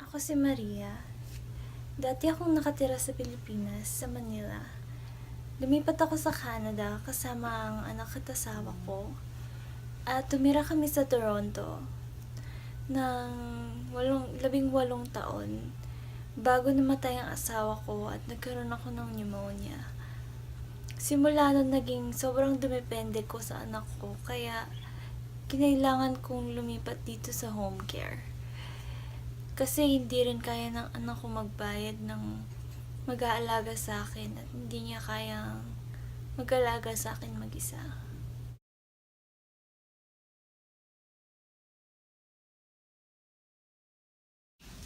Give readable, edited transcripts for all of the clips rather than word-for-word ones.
Ako si Maria. Dati akong nakatira sa Pilipinas, sa Manila. Lumipat ako sa Canada kasama ang anak at asawa ko. At tumira kami sa Toronto ng 18 taon bago namatay ang asawa ko at nagkaroon ako ng pneumonia. Simula nun naging sobrang dumepende ko sa anak ko kaya kinailangan kong lumipat dito sa home care. Kasi hindi rin kaya ng anak ko magbayad ng mag-aalaga sa akin at hindi niya kayang mag-alaga sa akin mag-isa.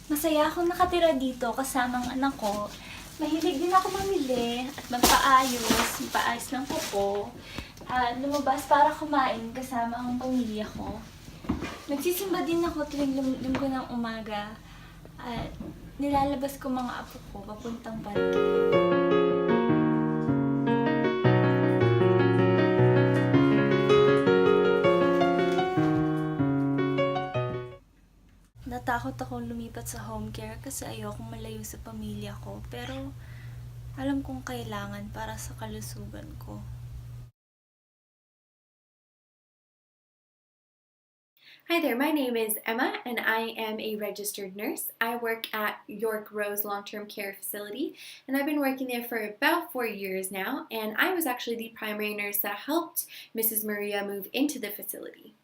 Masaya akong nakatira dito kasama ang anak ko. Mahilig din ako mamili at magpaayos ng kuko. At lumabas para kumain kasama ang pamilya ko. Nagsisimba din ako tuwing linggo ng umaga. At nilalabas ko mga apo ko papuntang parke. Natakot akong lumipat sa home care kasi ayokong malayo sa pamilya ko. Pero alam kong kailangan para sa kalusugan ko. Hi there, my name is Emma and I am a registered nurse. I work at York Rose Long-Term Care Facility and I've been working there for about 4 years now, and I was actually the primary nurse that helped Mrs. Maria move into the facility.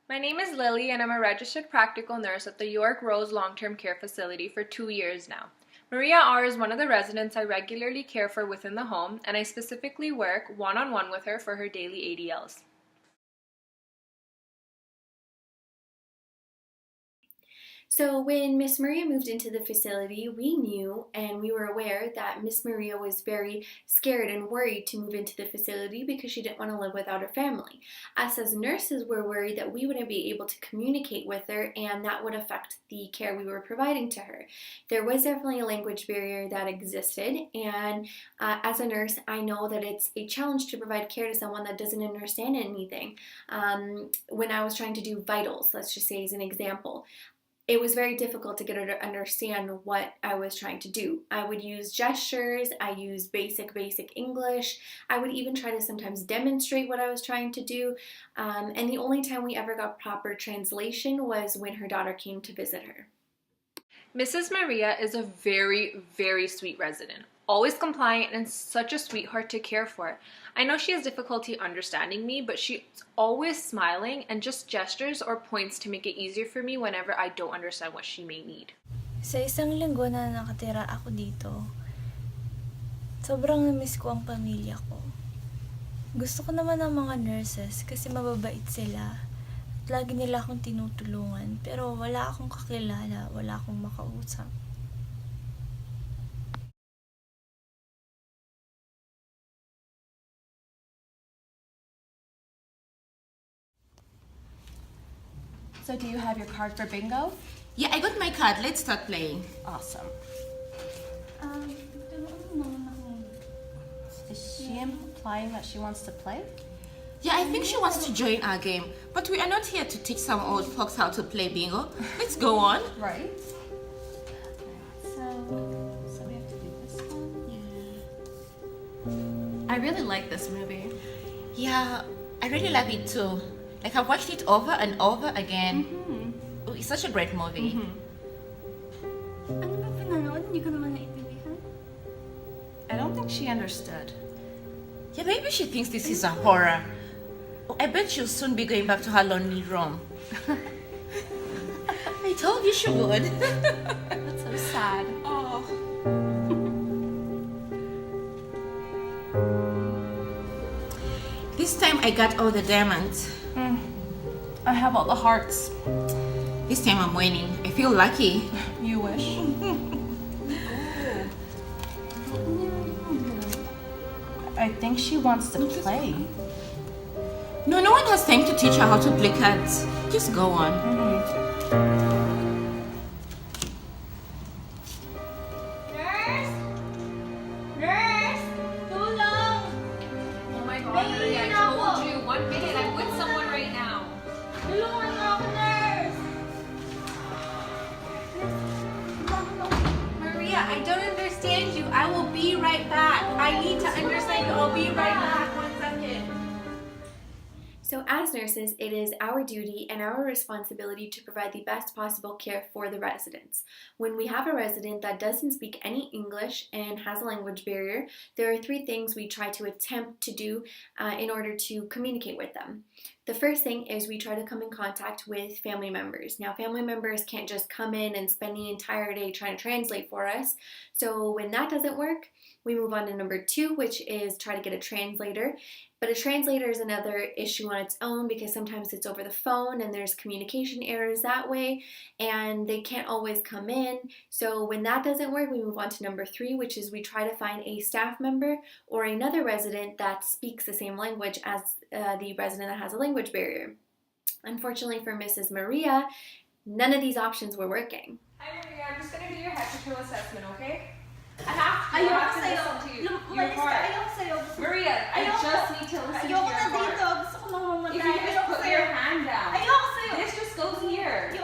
My name is Lily and I'm a registered practical nurse at the York Rose Long-Term Care Facility for 2 years now. Maria R. is one of the residents I regularly care for within the home, and I specifically work one-on-one with her for her daily ADLs. So when Miss Maria moved into the facility, we knew and we were aware that Miss Maria was very scared and worried to move into the facility because she didn't want to live without her family. Us as nurses were worried that we wouldn't be able to communicate with her and that would affect the care we were providing to her. There was definitely a language barrier that existed, and as a nurse, I know that it's a challenge to provide care to someone that doesn't understand anything. When I was trying to do vitals, let's just say as an example, it was very difficult to get her to understand what I was trying to do. I would use gestures, I used basic English, I would even try to sometimes demonstrate what I was trying to do, and the only time we ever got proper translation was when her daughter came to visit her. Mrs. Maria is a very, very sweet resident, always compliant and such a sweetheart to care for. I know she has difficulty understanding me, but she's always smiling and just gestures or points to make it easier for me whenever I don't understand what she may need. Sa isang linggo na nakatira ako dito, sobrang namiss ko ang pamilya ko. Gusto ko naman ng mga nurses kasi mababait sila. At lagi nila akong tinutulungan, pero wala akong kakilala, wala akong makausap. So do you have your card for bingo? Yeah, I got my card. Let's start playing. Awesome. Is she implying that she wants to play? Yeah, I think she wants to join our game. But we are not here to teach some old folks how to play bingo. Let's go on. Right. So we have to do this one. I really like this movie. Yeah, I really love it too. Like, I've watched it over and over again. Oh, it's such a great movie. Ano ba pinanood? Hindi ko naman naiintindihan. I don't think she understood. Yeah, maybe she thinks this is a horror. Oh, I bet she'll soon be going back to her lonely room. I told you she would. That's so sad. Oh. This time I got all the diamonds. I have all the hearts. This time I'm winning. I feel lucky. You wish. I think she wants to play. No, no one has time to teach her how to play cards. Just go on. Nurse! Nurse! Tulong! Oh my god, Maria, I told you. 1 minute, I'm with someone right now. Tulungan mo ako, nurse! understand you. I will be right back. I need to understand you. I'll be right back. 1 second. So as nurses, it is our duty and our responsibility to provide the best possible care for the residents. When we have a resident that doesn't speak any English and has a language barrier, there are 3 things we try to attempt to do in order to communicate with them. The first thing is we try to come in contact with family members. Now, family members can't just come in and spend the entire day trying to translate for us. So when that doesn't work, we move on to number 2, which is try to get a translator. But a translator is another issue on its own because sometimes it's over the phone and there's communication errors that way and they can't always come in. So when that doesn't work, we move on to number 3, which is we try to find a staff member or another resident that speaks the same language as the resident that has a language barrier. Unfortunately for Mrs. Maria, none of these options were working. Hi Maria, I'm just gonna do your head to toe assessment, okay? I have to listen to you. Your heart. Maria, I just need to listen to your heart. If you can just put your hand down. This just goes here.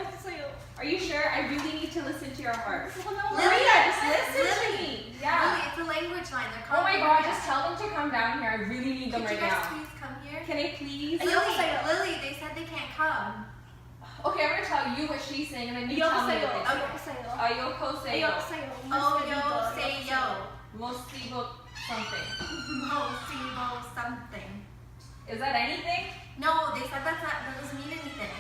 Are you sure? I really need to listen to your heart. Maria, just listen to me. Yeah. Lily, it's a language line. They're Oh calling my you god, Maria. just tell them to come down here. I really need them Could right you guys now. please come here? Can I please? Lily, they said they can't come. Okay, I'm gonna tell you what she's saying and then you tell me what they say. Ayoko seyo. Oh, yo, say yo. Mosibo something. Something. Is that anything? No, they said that doesn't mean anything.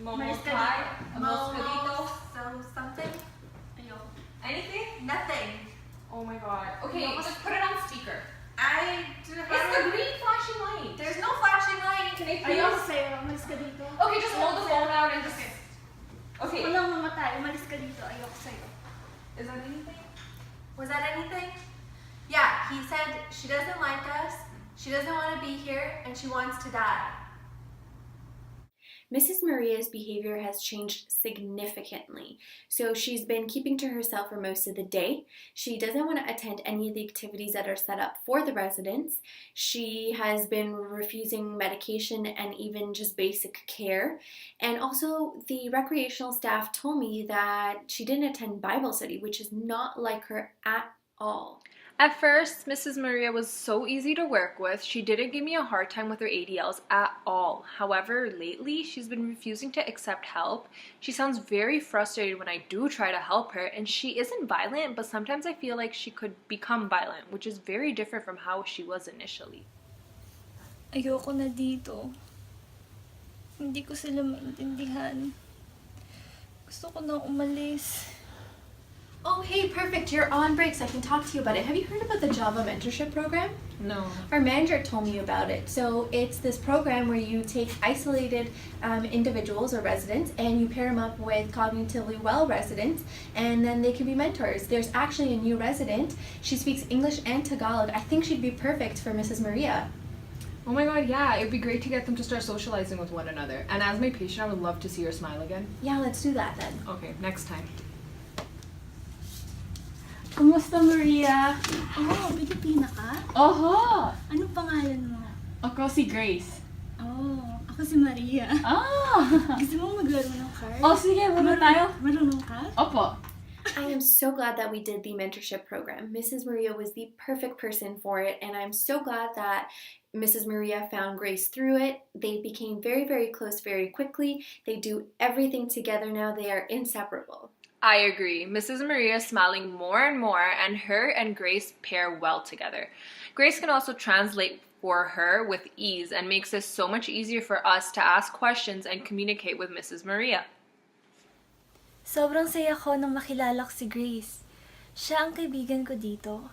Momotai? A mosquito? So something? Anything? Nothing. Oh my god. Okay, just put it on speaker. It's It's the green flashing light. There's no flashing light. Can I please? Okay, just hold the phone out and just. Okay. Is that anything? Was that anything? Yeah, he said she doesn't like us, she doesn't want to be here, and she wants to die. Mrs. Maria's behavior has changed significantly. So she's been keeping to herself for most of the day. She doesn't want to attend any of the activities that are set up for the residents. She has been refusing medication and even just basic care. And also the recreational staff told me that she didn't attend Bible study, which is not like her at all. At first, Mrs. Maria was so easy to work with. She didn't give me a hard time with her ADLs at all. However, lately, she's been refusing to accept help. She sounds very frustrated when I do try to help her, and she isn't violent, but sometimes I feel like she could become violent, which is very different from how she was initially. Ayoko na dito. Hindi ko sila maintindihan. Gusto ko na umalis. Oh, hey, perfect. You're on break, so I can talk to you about it. Have you heard about the Java mentorship program? No. Our manager told me about it. So it's this program where you take isolated individuals or residents and you pair them up with cognitively well residents, and then they can be mentors. There's actually a new resident. She speaks English and Tagalog. I think she'd be perfect for Mrs. Maria. Oh my god, yeah, it'd be great to get them to start socializing with one another. And as my patient, I would love to see her smile again. Yeah, let's do that then. Okay, next time. Kumusta, Maria? Oh, Pilipina ka? Oho! Anong pangalan mo? Ako si Grace. Oh, ako si Maria. Ah! Gusto mo maglaro ng cards? Oh, sige, muna tayo. Marunong ka? Opo. I am so glad that we did the mentorship program. Mrs. Maria was the perfect person for it, and I'm so glad that Mrs. Maria found Grace through it. They became very, very close very quickly. They do everything together now. They are inseparable. I agree. Mrs. Maria is smiling more and more, and her and Grace pair well together. Grace can also translate for her with ease and makes it so much easier for us to ask questions and communicate with Mrs. Maria. Sobrang saya ko nang makilala ko si Grace. Siya ang kaibigan ko dito.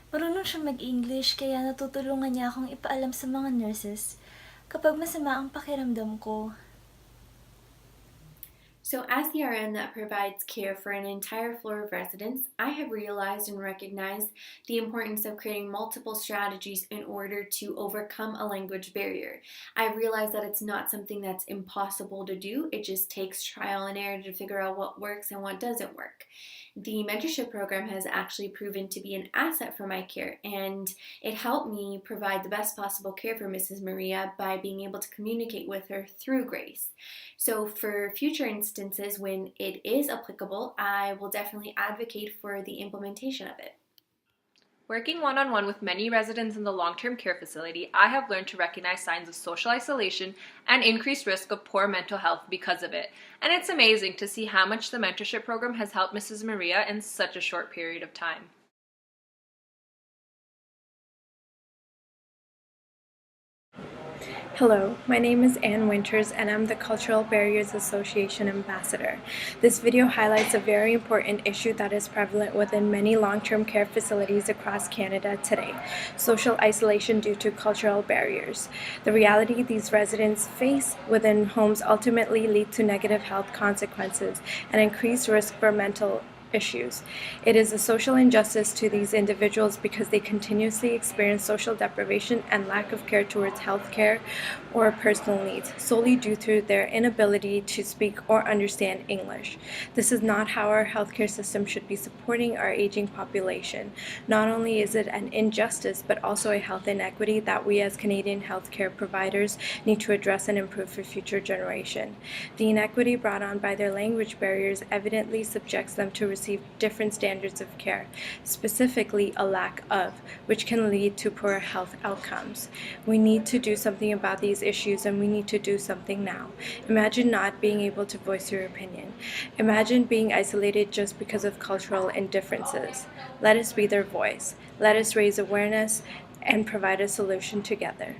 Marunong siya mag-English kaya natutulungan niya akong ipaalam sa mga nurses kapag masama ang pakiramdam ko. So as the RN that provides care for an entire floor of residents, I have realized and recognized the importance of creating multiple strategies in order to overcome a language barrier. I've realized that it's not something that's impossible to do. It just takes trial and error to figure out what works and what doesn't work. The mentorship program has actually proven to be an asset for my care, and it helped me provide the best possible care for Mrs. Maria by being able to communicate with her through Grace. So for future instances, instances when it is applicable, I will definitely advocate for the implementation of it. Working one-on-one with many residents in the long-term care facility, I have learned to recognize signs of social isolation and increased risk of poor mental health because of it. And it's amazing to see how much the mentorship program has helped Mrs. Maria in such a short period of time. Hello, my name is Ann Winters and I'm the Cultural Barriers Association Ambassador. This video highlights a very important issue that is prevalent within many long-term care facilities across Canada today: social isolation due to cultural barriers. The reality these residents face within homes ultimately lead to negative health consequences and increased risk for mental issues. It is a social injustice to these individuals because they continuously experience social deprivation and lack of care towards health care or personal needs solely due to their inability to speak or understand English. This is not how our healthcare system should be supporting our aging population. Not only is it an injustice, but also a health inequity that we as Canadian healthcare providers need to address and improve for future generation. The inequity brought on by their language barriers evidently subjects them to receive different standards of care, specifically a lack of, which can lead to poor health outcomes. We need to do something about these issues, and we need to do something now. Imagine not being able to voice your opinion. Imagine being isolated just because of cultural indifferences. Let us be their voice. Let us raise awareness and provide a solution together.